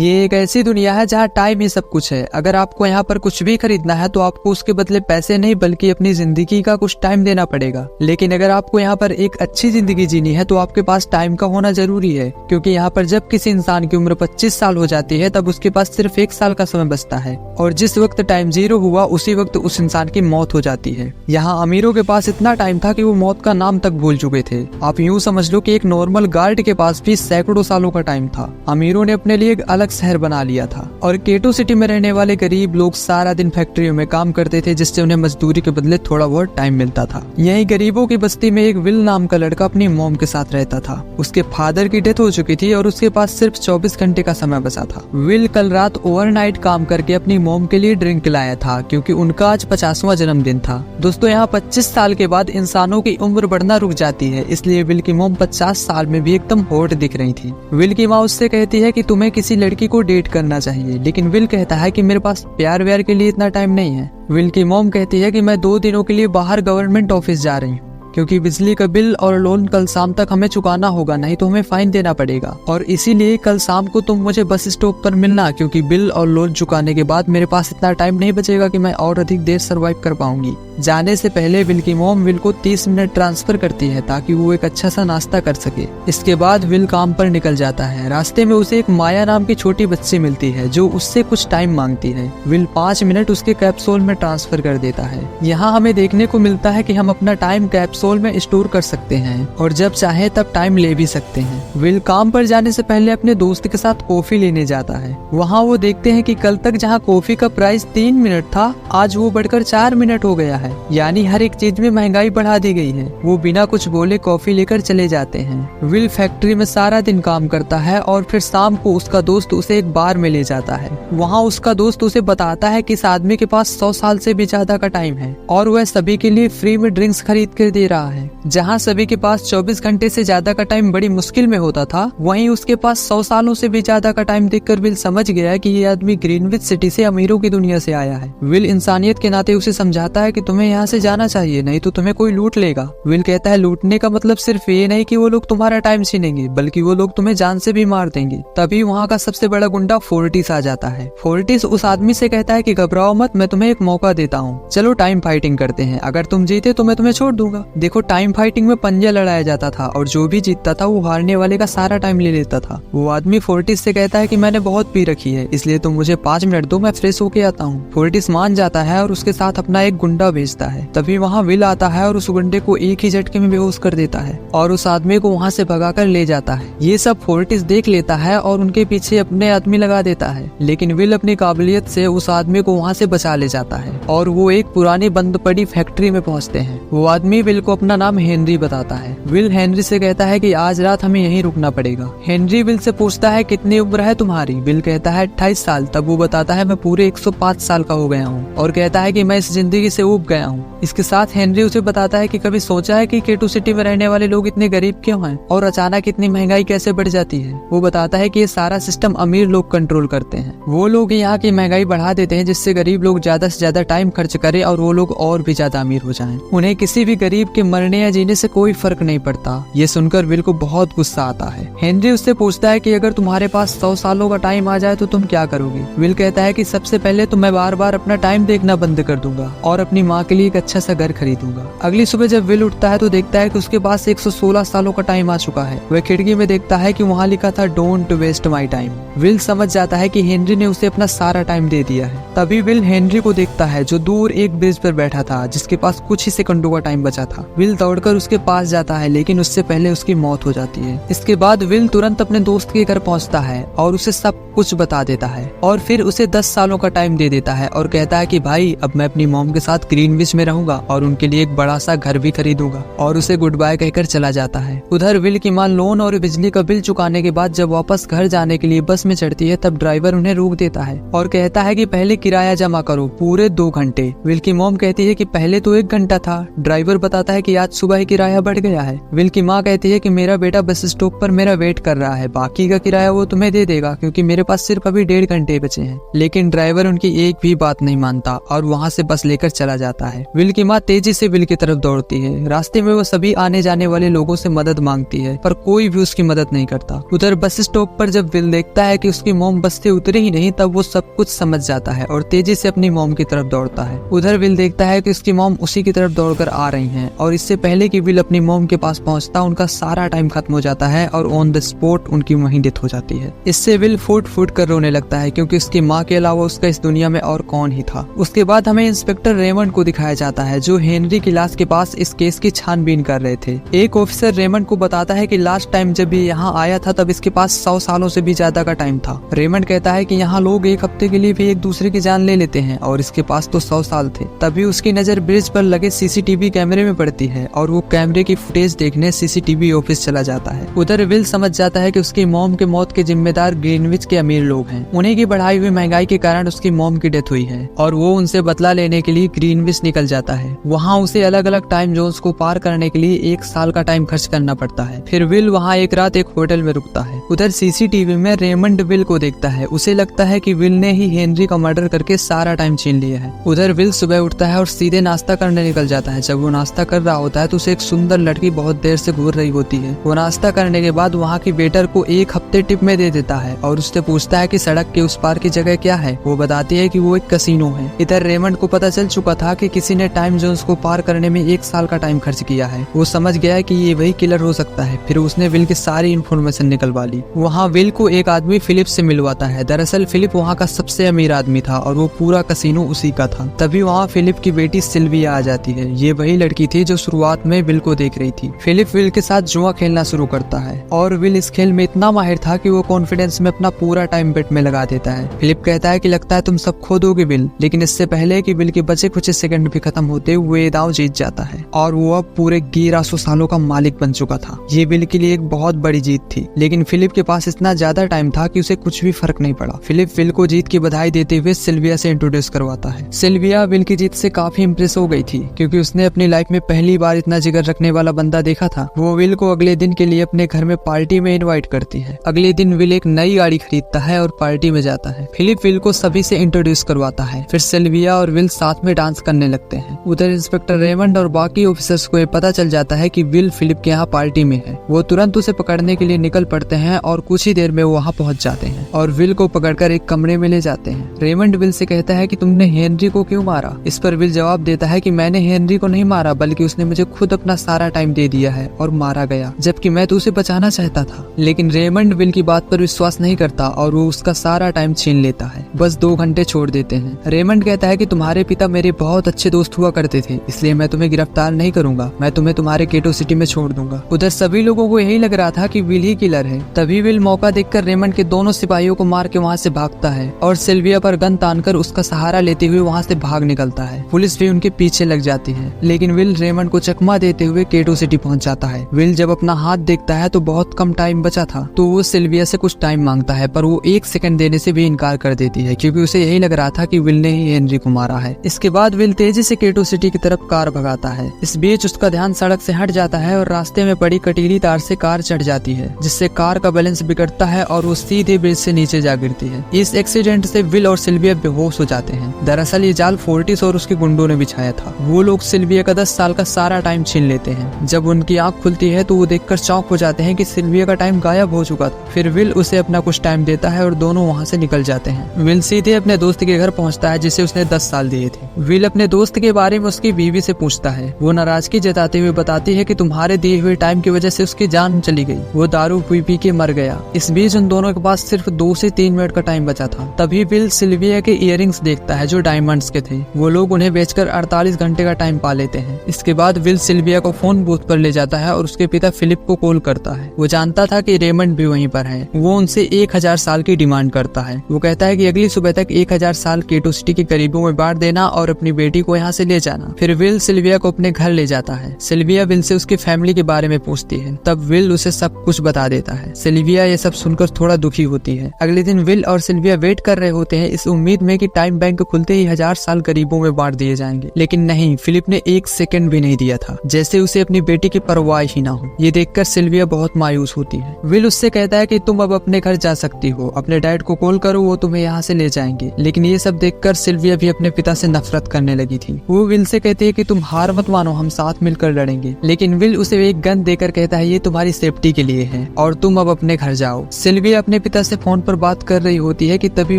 ये एक ऐसी दुनिया है जहाँ टाइम ही सब कुछ है। अगर आपको यहाँ पर कुछ भी खरीदना है तो आपको उसके बदले पैसे नहीं बल्कि अपनी जिंदगी का कुछ टाइम देना पड़ेगा। लेकिन अगर आपको यहाँ पर एक अच्छी जिंदगी जीनी है तो आपके पास टाइम का होना जरूरी है, क्योंकि यहाँ पर जब किसी इंसान की उम्र 25 साल हो जाती है तब उसके पास सिर्फ 1 साल का समय बचता है, और जिस वक्त टाइम 0 हुआ उसी वक्त उस इंसान की मौत हो जाती है। यहाँ अमीरों के पास इतना टाइम था कि वो मौत का नाम तक भूल चुके थे। आप यूँ समझ लो कि एक नॉर्मल गार्ड के पास भी सैकड़ों सालों का टाइम था। अमीरों ने अपने लिए एक अलग शहर बना लिया था, और केटो सिटी में रहने वाले गरीब लोग सारा दिन फैक्ट्रियों में काम करते थे, जिससे उन्हें मजदूरी के बदले थोड़ा बहुत टाइम मिलता था। यही गरीबों की बस्ती में एक विल नाम का लड़का अपनी मॉम के साथ रहता था। उसके फादर की डेथ हो चुकी थी और उसके पास सिर्फ 24 घंटे का समय बचा था। विल कल रात ओवरनाइट काम करके अपनी मॉम के लिए ड्रिंक लाया था, क्योंकि उनका आज 50वां जन्मदिन था। दोस्तों, यहाँ 25 साल के बाद इंसानों की उम्र बढ़ना रुक जाती है, इसलिए विल की मॉम 50 साल में भी एकदम हॉट दिख रही थी। विल की माँ उससे कहती है कि तुम्हें किसी लड़की को डेट करना चाहिए, लेकिन विल कहता है कि मेरे पास प्यार व्यार के लिए इतना टाइम नहीं है। विल की मॉम कहती है कि मैं 2 दिनों के लिए बाहर गवर्नमेंट ऑफिस जा रही हूँ, क्योंकि बिजली का बिल और लोन कल शाम तक हमें चुकाना होगा, नहीं तो हमें फाइन देना पड़ेगा, और इसीलिए कल शाम को तुम मुझे बस स्टॉप पर मिलना, क्योंकि बिल और लोन चुकाने के बाद मेरे पास इतना टाइम नहीं बचेगा कि मैं और अधिक देर सरवाइव कर पाऊंगी। जाने से पहले विल की मॉम विल को 30 मिनट ट्रांसफर करती है ताकि वो एक अच्छा सा नाश्ता कर सके। इसके बाद विल काम पर निकल जाता है। रास्ते में उसे एक माया नाम की छोटी बच्ची मिलती है जो उससे कुछ टाइम मांगती है। विल 5 मिनट उसके कैप्सूल में ट्रांसफर कर देता है। यहाँ हमें देखने को मिलता है कि हम अपना टाइम कैप्सूल में स्टोर कर सकते हैं और जब चाहे तब टाइम ले भी सकते हैं। विल काम पर जाने से पहले अपने दोस्त के साथ कॉफी लेने जाता है। वहाँ वो देखते हैं कि कल तक जहाँ कॉफी का प्राइस 3 मिनट था, आज वो बढ़कर 4 मिनट हो गया है। यानी हर एक चीज में महंगाई बढ़ा दी गई है। वो बिना कुछ बोले कॉफी लेकर चले जाते हैं। विल फैक्ट्री में सारा दिन काम करता है और फिर शाम को उसका दोस्त उसे एक बार में ले जाता है। वहाँ उसका दोस्त उसे बताता है कि इस आदमी के पास 100 साल से भी ज्यादा का टाइम है और वह सभी के लिए फ्री में ड्रिंक्स खरीद कर दे रहा है। जहाँ सभी के पास 24 घंटे से ज्यादा का टाइम बड़ी मुश्किल में होता था, वहीं उसके पास 100 सालों से भी ज्यादा का टाइम देखकर विल समझ गया कि ये आदमी ग्रीनविच सिटी से अमीरों की दुनिया से आया है। विल इंसानियत के नाते उसे समझाता है कि तुम्हें यहाँ से जाना चाहिए, नहीं तो तुम्हें कोई लूट लेगा। विल कहता है लूटने का मतलब सिर्फ ये नहीं कि वो लोग तुम्हारा टाइम छीनेंगे, बल्कि वो लोग तुम्हें जान से भी मार देंगे। तभी वहाँ का सबसे बड़ा गुंडा फोर्टिस आ जाता है। फोर्टिस उस आदमी से कहता है कि घबराओ मत, मैं तुम्हें एक मौका देता हूँ, चलो टाइम फाइटिंग करते हैं। अगर तुम जीते तो मैं तुम्हें छोड़ दूंगा। देखो, टाइम फाइटिंग में पंजा लड़ाया जाता था और जो भी जीतता था वो हारने वाले का सारा टाइम ले लेता था। वो आदमी फोर्टिस से कहता है कि मैंने बहुत पी रखी है, इसलिए तुम मुझे 5 मिनट दो, मैं फ्रेश होके आता हूँ। फोर्टिस मान जाता है और उसके साथ अपना एक गुंडा भेजता है। तभी वहाँ विल आता है और उस गुंडे को एक ही झटके में बेहोश कर देता है और उस आदमी को वहाँ से भगाकर ले जाता है। ये सब फोर्टिस देख लेता है और उनके पीछे अपने आदमी लगा देता है, लेकिन विल अपनी काबिलियत से उस आदमी को वहाँ से बचा ले जाता है और वो एक पुरानी बंद पड़ी फैक्ट्री में पहुँचते हैं। वो आदमी विल को अपना नाम हेनरी बताता है। विल हेनरी से कहता है कि आज रात हमें यहीं रुकना पड़ेगा। हेनरी विल से पूछता है कितनी उम्र है तुम्हारी। विल कहता है 28 साल। तब वो बताता है मैं पूरे 105 साल का हो गया हूँ और कहता है कि मैं इस जिंदगी से ऊब गया हूँ। इसके साथ हेनरी उसे बताता है कि कभी सोचा है कि केटो सिटी में रहने वाले लोग इतने गरीब क्यों हैं और अचानक इतनी महंगाई कैसे बढ़ जाती है। वो बताता है कि ये सारा सिस्टम अमीर लोग कंट्रोल करते हैं। वो लोग यहाँ की महंगाई बढ़ा देते हैं जिससे गरीब लोग ज्यादा से ज्यादा टाइम खर्च करें और वो लोग और भी ज्यादा अमीर हो जाएं। उन्हें किसी भी गरीब के मरने या जीने से कोई फर्क नहीं पड़ता। ये सुनकर विल को बहुत गुस्सा आता है। हेनरी उससे पूछता है कि अगर तुम्हारे पास 100 सालों का टाइम आ जाए तो तुम क्या करोगे। विल कहता है कि सबसे पहले तो मैं बार बार अपना टाइम देखना बंद कर दूंगा और अपनी माँ के लिए एक अच्छा सा घर खरीदूंगा। अगली सुबह जब विल उठता है तो देखता है कि उसके पास 116 सालों का टाइम आ चुका है। वह खिड़की में देखता है कि वहाँ लिखा था डोंट वेस्ट माई टाइम। विल समझ जाता है कि हेनरी ने उसे अपना सारा टाइम दे दिया है। तभी विल हेनरी को देखता है जो दूर एक ब्रिज पर बैठा था, जिसके पास कुछ ही सेकंडों का टाइम बचा था। विल दौड़कर उसके पास जाता है, लेकिन उससे पहले उसकी मौत हो जाती है। इसके बाद विल तुरंत अपने दोस्त के घर पहुंचता है और उसे सब कुछ बता देता है और फिर उसे 10 सालों का टाइम दे देता है और कहता है कि भाई अब मैं अपनी मॉम के साथ ग्रीनविच में रहूंगा और उनके लिए एक बड़ा सा घर भी खरीदूंगा, और उसे गुड बाय कहकर चला जाता है। उधर विल की मां लोन और बिजली का बिल चुकाने के बाद जब वापस घर जाने के लिए बस में चढ़ती है तब ड्राइवर उन्हें रोक देता है और कहता है कि पहले किराया जमा करो पूरे 2 घंटे। विल की मॉम कहती है कि पहले तो 1 घंटा था। ड्राइवर बताता है कि आज सुबह ही किराया बढ़ गया है। विल की माँ कहती है कि मेरा बेटा बस स्टॉप पर मेरा वेट कर रहा है, बाकी का किराया वो तुम्हें दे देगा क्योंकि मेरे पास सिर्फ अभी 1.5 घंटे बचे हैं। लेकिन ड्राइवर उनकी एक भी बात नहीं मानता और वहाँ से बस लेकर चला जाता है। जाता है। विल की माँ तेजी से विल की तरफ दौड़ती है। रास्ते में वो सभी आने जाने वाले लोगों से मदद मांगती है, पर कोई भी उसकी मदद नहीं करता। उधर बस स्टॉप पर जब विल देखता है कि उसकी मॉम बस से उतरी ही नहीं, तब वो सब कुछ समझ जाता है और तेजी से अपनी मॉम की तरफ दौड़ता है। उधर विल देखता है कि उसकी मॉम उसी की तरफ दौड़कर आ रही हैं, और इससे पहले कि विल अपनी मॉम के पास पहुंचता उनका सारा टाइम खत्म हो जाता है और ऑन द स्पॉट उनकी वहीं डेथ हो जाती है। इससे विल फूट फूट कर रोने लगता है, क्योंकि उसकी माँ के अलावा उसका इस दुनिया में और कौन ही था। उसके बाद हमें इंस्पेक्टर रेमंड को दिखाया जाता है, जो हेनरी की लाश के पास इस केस की छानबीन कर रहे थे। एक ऑफिसर रेमंड को बताता है कि लास्ट टाइम जब ये यहाँ आया था तब इसके पास 100 सालों से भी ज्यादा का टाइम था। रेमंड कहता है कि यहाँ लोग एक हफ्ते के लिए भी एक दूसरे की जान ले लेते हैं और इसके पास तो 100 साल थे। तभी उसकी नजर ब्रिज पर लगे सीसीटीवी कैमरे में पड़ती है और वो कैमरे की फुटेज देखने सीसीटीवी ऑफिस चला जाता है। उधर विल समझ जाता है कि उसकी मॉम के मौत के जिम्मेदार ग्रीनविच के अमीर लोग हैं। उन्हीं की बढ़ाई हुई महंगाई के कारण उसकी मॉम की डेथ हुई है और वो उनसे बदला लेने के लिए ग्रीनविच निकल जाता है। वहाँ उसे अलग अलग टाइम जोन्स को पार करने के लिए 1 साल का टाइम खर्च करना पड़ता है। फिर विल वहाँ एक रात एक होटल में रुकता है। उधर सीसीटीवी में रेमंड विल को देखता है। उसे लगता है कि विल ने ही हेनरी का मर्डर करके सारा टाइम छीन लिया है। उधर विल सुबह उठता है और सीधे नाश्ता करने निकल जाता है। जब वो नाश्ता कर रहा होता है तो उसे एक सुंदर लड़की बहुत देर से घूर रही होती है। वो नाश्ता करने के बाद वहाँ की वेटर को 1 हफ्ते टिप में दे देता है और उससे पूछता है कि सड़क के उस पार की जगह क्या है। वो बताती है कि वो एक कसिनो है। इधर रेमंड को पता चल चुका था कि किसी ने टाइम जोन्स को पार करने में 1 साल का टाइम खर्च किया है। वो समझ गया है कि ये वही किलर हो सकता है। फिर उसने विल की सारी इन्फॉर्मेशन निकलवा ली। वहाँ विल को एक आदमी फिलिप से मिलवाता है। दरअसल फिलिप वहाँ का सबसे अमीर आदमी था और वो पूरा कसिनो उसी का था। तभी वहाँ फिलिप की बेटी सिल्विया आ जाती है। ये वही लड़की थी जो शुरुआत में विल को देख रही थी। फिलिप विल के साथ जुआ खेलना शुरू करता है और विल इस खेल में इतना माहिर था कि वो कॉन्फिडेंस में अपना पूरा टाइम बेट में लगा देता है। फिलिप कहता है कि लगता है तुम सब खो दोगे विल, लेकिन इससे पहले कि विल के बचे कुछ सेकंड भी खत्म होते हुए दांव जीत जाता है और वो अब पूरे 1100 सालों का मालिक बन चुका था। ये विल के लिए एक बहुत बड़ी जीत थी, लेकिन फिलिप के पास इतना ज्यादा टाइम था कि उसे कुछ भी फर्क नहीं पड़ा। फिलिप विल को जीत की बधाई देते हुए सिल्विया से इंट्रोड्यूस करवाता है। सिल्विया विल की जीत से काफी इंप्रेस हो गई थी, क्योंकि उसने अपनी लाइफ में पहली बार इतना जिगर रखने वाला बंदा देखा था। वो विल को अगले दिन के लिए अपने घर में पार्टी में इनवाइट करती है। अगले दिन विल एक नई गाड़ी खरीदता है और पार्टी में जाता है। फिलिप विल को सभी से इंट्रोड्यूस करवाता है। फिर सिल्विया और विल साथ में डांस करने लगते हैं। उधर इंस्पेक्टर रेमंड और बाकी ऑफिसर्स को ये पता चल जाता है कि विल फिलिप के यहाँ पार्टी में है। वो तुरंत उसे पकड़ने के लिए निकल पड़ते हैं और कुछ ही देर में वो वहाँ पहुँच जाते हैं और विल को पकड़कर एक कमरे में ले जाते हैं। रेमंड विल से कहता है कि तुमने हेनरी को क्यों मारा। इस पर विल जवाब देता है कि मैंने हेनरी को नहीं मारा, बल्कि उसने मुझे खुद अपना सारा टाइम दे दिया है और मारा गया, जबकि मैं तो उसे बचाना चाहता था। लेकिन रेमंड विल की बात पर विश्वास नहीं करता और वो उसका सारा टाइम छीन लेता है। बस 2 घंटे छोड़ देते हैं। रेमंड कहता है कि तुम्हारे पिता मेरे बहुत अच्छे दोस्त हुआ करते थे, इसलिए मैं तुम्हें गिरफ्तार नहीं करूंगा, मैं तुम्हें तुम्हारे केटो सिटी में छोड़ दूंगा। उधर सभी लोगों को यही लग रहा था कि विल ही किलर है। तभी विल मौका देखकर रेमंड के दोनों सिपाहियों को मार के वहाँ से भागता है और सिल्विया पर गन तानकर उसका सहारा लेते हुए वहाँ से भाग निकलता है। पुलिस भी उनके पीछे लग जाती है, लेकिन विल रेमंड को चकमा देते हुए केटो सिटी पहुँच जाता है। विल जब अपना हाथ देखता है तो बहुत कम टाइम बचा था, तो वो सिल्विया से कुछ टाइम मांगता है, पर वो 1 सेकंड देने से भी इनकार कर देती है, क्योंकि उसे यही लग रहा था कि विल ने ही हेनरी को मारा है। इसके बाद विल तेजी से केटो सिटी की तरफ कार भगाता है। इस बीच उसका ध्यान सड़क से हट जाता है और रास्ते में पड़ी कटीली तार से कार चढ़ जाती है, जिससे कार का बैलेंस बिगड़ता है और वो सीधे ब्रिज से नीचे जा गिरती है। इस एक्सीडेंट से विल और सिल्विया बेहोश हो जाते हैं। दरअसल ये जाल फोर्टिस और उसके गुंडों ने बिछाया था। वो लोग सिल्विया का 10 साल का सारा टाइम छीन लेते हैं। जब उनकी आंख खुलती है तो वो देखकर चौंक हो जाते हैं कि सिल्विया का टाइम गायब हो चुका था। फिर विल उसे अपना कुछ टाइम देता है और दोनों वहाँ से निकल जाते हैं। विल सीधे अपने दोस्त के घर पहुँचता है, जिसे उसने 10 साल दिए थे। विल अपने दोस्त के बारे में उसकी बीवी से पूछता है। वो नाराजगी जताते हुए बताती है कि तुम्हारे दिए हुए टाइम की वजह से उसकी जान चली गई, वो दारू पी पी के मर गया। इस बीच उन दोनों के पास सिर्फ 2 से 3 मिनट का टाइम बचा था। तभी विल सिल्विया के इयररिंग्स देखता है जो डायमंड्स के थे। वो लोग उन्हें बेचकर 48 घंटे का टाइम पा लेते हैं। इसके बाद विल सिल्विया को फोन बूथ पर ले जाता है और उसके पिता फिलिप को कॉल करता है। वो जानता था कि रेमंड भी वहीं पर है। वो उनसे 1000 साल की डिमांड करता है। वो कहता है कि अगली सुबह तक 1000 साल केटो सिटी के करीबों में बांट देना और अपनी बेटी को यहाँ से ले जाना। फिर विल सिल्विया को अपने घर ले जाता है। सिल्विया विल से उसकी फैमिली के बारे में पूछती है। तब विल उसे सब कुछ बता देता है। सिल्विया ये सब सुनकर थोड़ा दुखी होती है। अगले दिन विल और सिल्विया वेट कर रहे होते हैं इस उम्मीद में कि टाइम बैंक खुलते ही 1000 साल गरीबों में बांट दिए जाएंगे, लेकिन नहीं, फिलिप ने 1 सेकंड भी नहीं दिया था, जैसे उसे अपनी बेटी की परवाह ही ना हो। ये देखकर सिल्विया बहुत मायूस होती है। विल उससे कहता है कि तुम अब अपने घर जा सकती हो, अपने डैड को कॉल करो, वो तुम्हें यहाँ से ले जाएंगे। लेकिन ये सब देखकर सिल्विया भी अपने पिता से नफरत करने लगी थी। वो विल से कहती है कि तुम हार मत मानो, हम साथ मिलकर लड़ेंगे। लेकिन विल उसे एक गन देकर कहता है ये तुम्हारी सेफ्टी के लिए है और तुम अब अपने घर जाओ। सिल्विया अपने पिता से फोन पर बात कर रही होती है कि तभी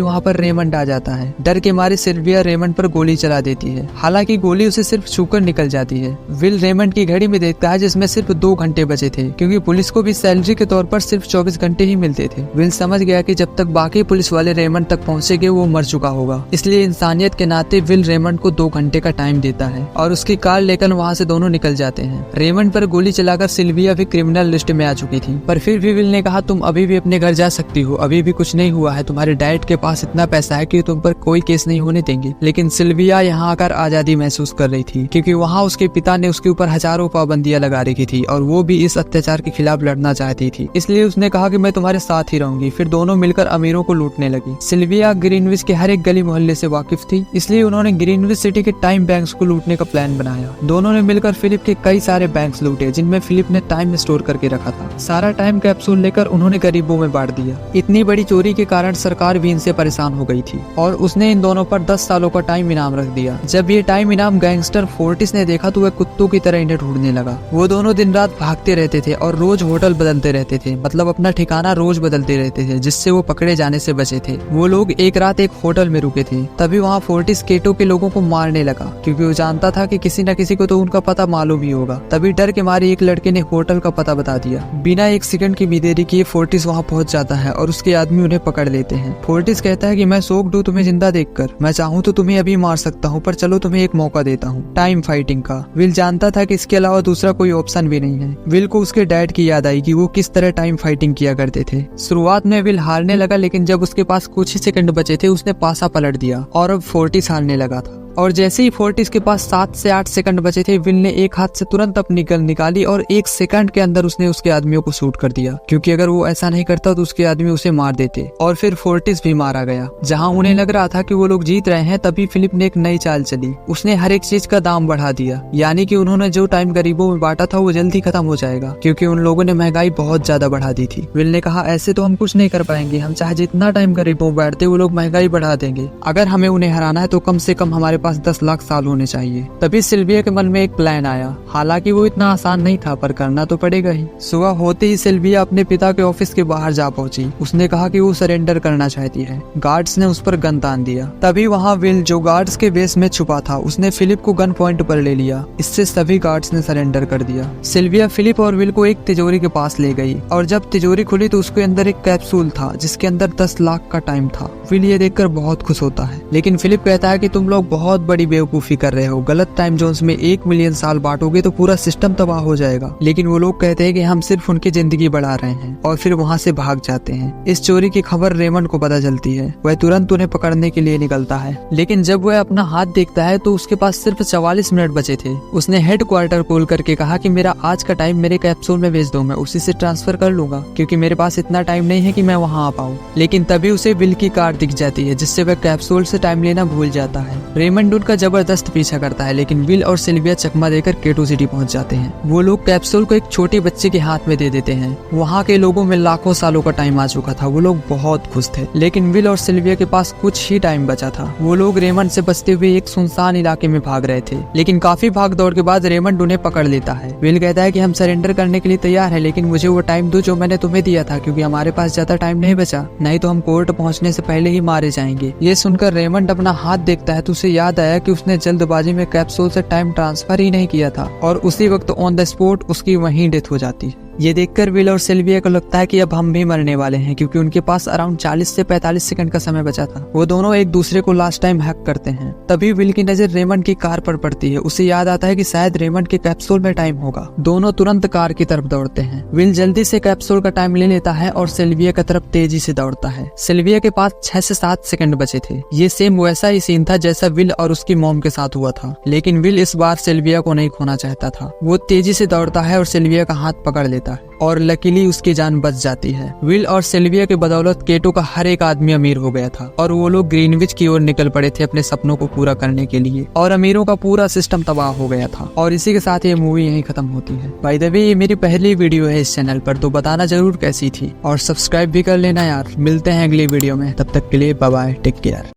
वहाँ पर रेमंड आ जाता है। डर के मारे सिल्विया रेमंड पर गोली चला देती है। हालांकि गोली उसे सिर्फ छूकर निकल जाती है। विल रेमंड की घड़ी में देखता है जिसमें सिर्फ 2 घंटे बचे थे, क्योंकि पुलिस को भी सैलरी के तौर पर सिर्फ 24 घंटे ही मिलते थे। विल समझ गया कि जब तक बाकी पुलिस वाले रेमंड तक पहुँचेंगे वो मर चुका होगा, इसलिए इंसानियत के नाते विल रेमंड को 2 घंटे का टाइम देता है और उसकी कार लेकर वहाँ से दोनों निकल जाते हैं। रेमंड पर गोली चलाकर सिल्विया भी क्रिमिनल लिस्ट में आ चुकी थी, पर फिर भी विल ने कहा तुम अभी भी अपने घर जा सकती हो, अभी भी कुछ नहीं हुआ है, तुम्हारे डैड के पास इतना पैसा है कि तुम पर कोई केस नहीं होने देंगे। लेकिन सिल्विया यहाँ आकर आजादी महसूस कर रही थी, क्योंकि वहाँ उसके पिता ने उसके ऊपर हजारों पाबंदियां लगा रखी थी और वो भी इस अत्याचार के खिलाफ लड़ना चाहती थी। इसलिए उसने कहा कि मैं तुम्हारे साथ ही रहूंगी। फिर दोनों मिलकर अमीरों को लूटने लगी। सिल्विया ग्रीनविच के हर एक गली मोहल्ले से वाकिफ थी, इसलिए उन्होंने ग्रीनविच सिटी के टाइम बैंक्स को लूटने का प्लान बनाया। दोनों ने मिलकर फिलिप के कई सारे बैंक्स लूटे जिनमें फिलिप ने टाइम स्टोर करके रखा था। सारा टाइम कैप्सूल लेकर उन्होंने गरीबों में बांट दिया। इतनी बड़ी चोरी के कारण सरकार भी इनसे परेशान हो गई थी और उसने इन दोनों पर 10 सालों का टाइम इनाम रख दिया। जब ये टाइम इनाम गैंगस्टर फोर्टिस ने देखा तो वह कुत्तों की तरह इन्हें ढूंढने लगा। वो दोनों दिन रात भागते रहते थे और रोज होटल बदलते रहते थे, मतलब अपना ठिकाना रोज बदलते रहते थे, जिससे वो पकड़े जाने से बचे थे। वो लोग एक रात एक होटल में रुके थे। तभी वहाँ फोर्टिस केटो के लोगों को मारने लगा, क्योंकि वो जानता था कि किसी न किसी को तो उनका पता मालूम ही होगा। तभी डर के मारे एक लड़के ने होटल का पता बता दिया। बिना 1 सेकंड की भी देरी किए फोर्टिस वहाँ पहुंच जाता है और उसके आदमी उन्हें पकड़ लेते हैं। फोर्टिस कहता है कि मैं शॉक्ड हूँ तुम्हें जिंदा देखकर, मैं चाहूँ तो तुम्हें अभी मार सकता हूँ, पर चलो तुम्हें एक मौका देता हूँ टाइम फाइटिंग का। विल जानता था कि इसके अलावा दूसरा कोई ऑप्शन भी नहीं है। विल को उसके डैड की याद आई कि वो किस तरह टाइम फाइटिंग किया करते थे। शुरुआत में विल हारने लगा, लेकिन जब उसके पास कुछ ही सेकंड बचे थे उसने पासा पलट दिया और अब फोर्टिस हारने लगा था। और जैसे ही फोर्टिस के पास 7 से 8 सेकंड बचे थे, विल ने एक हाथ से तुरंत अपनी गन निकाली और 1 सेकंड के अंदर उसने उसके आदमियों को शूट कर दिया, क्योंकि अगर वो ऐसा नहीं करता तो उसके आदमी उसे मार देते। और फिर फोर्टिस भी मारा गया। जहां उन्हें लग रहा था कि वो लोग जीत रहे हैं, तभी फिलिप ने एक नई चाल चली। उसने हर एक चीज का दाम बढ़ा दिया, यानी कि उन्होंने जो टाइम गरीबों में बांटा था वो जल्दी खत्म हो जाएगा, क्योंकि उन लोगों ने महंगाई बहुत ज्यादा बढ़ा दी थी। विल ने कहा ऐसे तो हम कुछ नहीं कर पाएंगे, हम चाहे जितना टाइम गरीबों में बांटते वो लोग महंगाई बढ़ा देंगे। अगर हमें उन्हें हराना है तो कम से कम हमारे पास 10 लाख साल होने चाहिए। तभी सिल्विया के मन में एक प्लान आया। हालांकि वो इतना आसान नहीं था, पर करना तो पड़ेगा ही। सुबह होते ही सिल्विया अपने पिता के ऑफिस के बाहर जा पहुंची। उसने कहा कि वो सरेंडर करना चाहती है। गार्ड्स ने उस पर गन तान दिया। तभी वहाँ विल, जो गार्ड्स के बेस में छुपा था, उसने फिलिप को गन पॉइंट पर ले लिया। इससे सभी गार्ड्स ने सरेंडर कर दिया। सिल्विया फिलिप और विल को एक तिजोरी के पास ले गई और जब तिजोरी खुली तो उसके अंदर एक कैप्सूल था जिसके अंदर 10 लाख का टाइम था। विल ये देखकर बहुत खुश होता है, लेकिन फिलिप कहता है कि तुम लोग बहुत बड़ी बेवकूफी कर रहे हो। गलत टाइम जोन्स में 1 मिलियन साल बांटोगे तो पूरा सिस्टम तबाह हो जाएगा। लेकिन वो लोग कहते हैं कि हम सिर्फ उनकी जिंदगी बढ़ा रहे हैं और फिर वहाँ से भाग जाते हैं। इस चोरी की खबर रेमंड को पता चलती है। वह तुरंत उन्हें पकड़ने के लिए निकलता है, लेकिन जब वह अपना हाथ देखता है तो उसके पास सिर्फ 44 मिनट बचे थे। उसने हेड क्वार्टर कॉल करके कहा कि मेरा आज का टाइम मेरे कैप्सूल में भेज दो, मैं उसी से ट्रांसफर कर लूंगा, क्योंकि मेरे पास इतना टाइम नहीं है कि मैं वहाँ आ पाऊँ। लेकिन तभी उसे विल की कार दिख जाती है, जिससे वह कैप्सूल से टाइम लेना भूल जाता है। रेमंड उनका जबरदस्त पीछा करता है, लेकिन विल और सिल्विया चकमा देकर केटो सिटी पहुंच जाते हैं। वो लोग कैप्सूल को एक छोटे बच्चे के हाथ में दे देते हैं। वहाँ के लोगों में लाखों सालों का टाइम आ चुका था। वो लोग बहुत खुश थे, लेकिन विल और सिल्विया के पास कुछ ही टाइम बचा था। वो लोग रेमंड से बचते हुए एक सुनसान इलाके में भाग रहे थे, लेकिन काफी भाग दौड़ के बाद रेमंड उन्हें पकड़ लेता है। विल कहता है कि हम सरेंडर करने के लिए तैयार है, लेकिन मुझे वो टाइम दो जो मैंने तुम्हें दिया था, क्योंकि हमारे पास ज्यादा टाइम नहीं बचा, नहीं तो हम कोर्ट पहुंचने से पहले ही मारे जाएंगे। ये सुनकर रेमंड अपना हाथ देखता है तो उसे याद आया कि उसने जल्दबाजी में कैप्सूल से टाइम ट्रांसफर ही नहीं किया था और उसी वक्त ऑन द स्पॉट उसकी वहीं डेथ हो जाती है। ये देखकर विल और सिल्विया को लगता है कि अब हम भी मरने वाले हैं, क्योंकि उनके पास अराउंड 40 से 45 सेकंड का समय बचा था। वो दोनों एक दूसरे को लास्ट टाइम हैक करते हैं। तभी विल की नजर रेमंड की कार पर पड़ती है। उसे याद आता है कि शायद रेमंड के कैप्सूल में टाइम होगा। दोनों तुरंत कार की तरफ दौड़ते हैं। विल जल्दी से कैप्सूल का टाइम ले लेता है और सिल्विया की तरफ तेजी से दौड़ता है। सिल्विया के पास 6 से 7 सेकंड बचे थे। ये सेम वैसा ही सीन था जैसा विल और उसकी मॉम के साथ हुआ था, लेकिन विल इस बार सिल्विया को नहीं खोना चाहता था। वो तेजी से दौड़ता है और सिल्विया का हाथ पकड़ लेता है। देता है और लकीली उसकी जान बच जाती है। विल और सिल्विया के बदौलत केटो का हर एक आदमी अमीर हो गया था और वो लोग ग्रीनविच की ओर निकल पड़े थे अपने सपनों को पूरा करने के लिए, और अमीरों का पूरा सिस्टम तबाह हो गया था। और इसी के साथ ये मूवी यहीं खत्म होती है। बाय द वे, ये मेरी पहली वीडियो है इस चैनल पर, तो बताना जरूर कैसी थी और सब्सक्राइब भी कर लेना यार। मिलते हैं अगली वीडियो में, तब तक के लिए बाय बाय, टेक केयर।